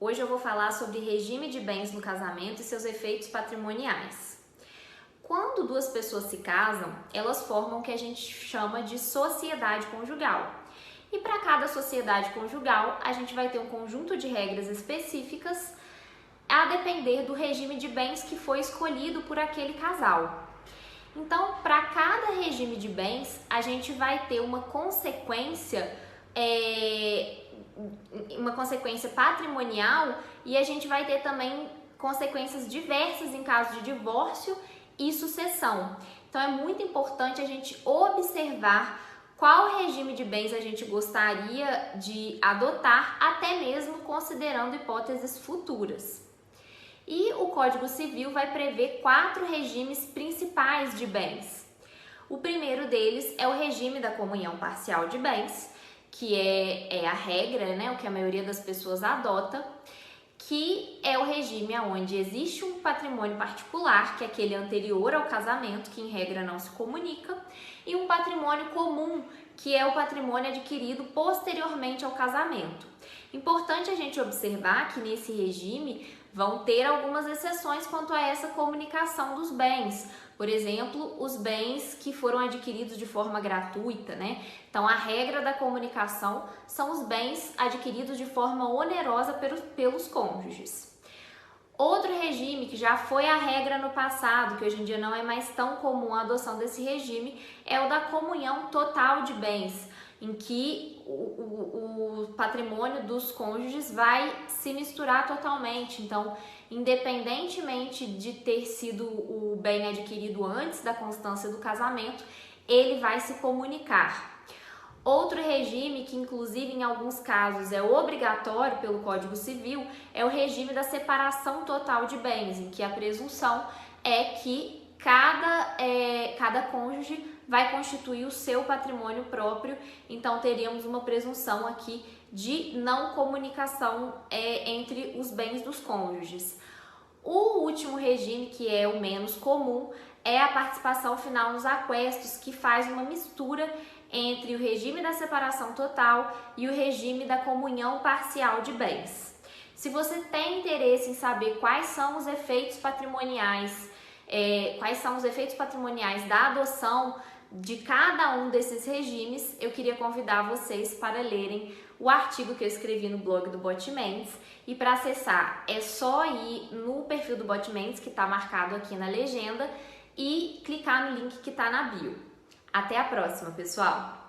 Hoje eu vou falar sobre regime de bens no casamento e seus efeitos patrimoniais. Quando duas pessoas se casam, elas formam o que a gente chama de sociedade conjugal. E para cada sociedade conjugal, a gente vai ter um conjunto de regras específicas a depender do regime de bens que foi escolhido por aquele casal. Então, para cada regime de bens, a gente vai ter uma consequência patrimonial e a gente vai ter também consequências diversas em caso de divórcio e sucessão. Então, é muito importante a gente observar qual regime de bens a gente gostaria de adotar, até mesmo considerando hipóteses futuras. E o Código Civil vai prever 4 regimes principais de bens. O primeiro deles é o regime da comunhão parcial de bens, que é a regra, né, o que a maioria das pessoas adota, que é o regime onde existe um patrimônio particular, que é aquele anterior ao casamento, que em regra não se comunica, e um patrimônio comum, que é o patrimônio adquirido posteriormente ao casamento. Importante a gente observar que nesse regime vão ter algumas exceções quanto a essa comunicação dos bens. Por exemplo, os bens que foram adquiridos de forma gratuita, né? Então, a regra da comunicação são os bens adquiridos de forma onerosa pelos cônjuges. Outro regime que já foi a regra no passado, que hoje em dia não é mais tão comum a adoção desse regime, é o da comunhão total de bens, em que o patrimônio dos cônjuges vai se misturar totalmente. Então, independentemente de ter sido o bem adquirido antes da constância do casamento, ele vai se comunicar. Outro regime que, inclusive, em alguns casos é obrigatório pelo Código Civil, é o regime da separação total de bens, em que a presunção é que cada cônjuge vai constituir o seu patrimônio próprio, então teríamos uma presunção aqui de não comunicação entre os bens dos cônjuges. O último regime, que é o menos comum, é a participação final nos aquestos, que faz uma mistura entre o regime da separação total e o regime da comunhão parcial de bens. Se você tem interesse em saber quais são os efeitos patrimoniais, da adoção de cada um desses regimes, eu queria convidar vocês para lerem o artigo que eu escrevi no blog do Botmendes, e para acessar é só ir no perfil do Botmendes, que está marcado aqui na legenda, e clicar no link que está na bio. Até a próxima, pessoal!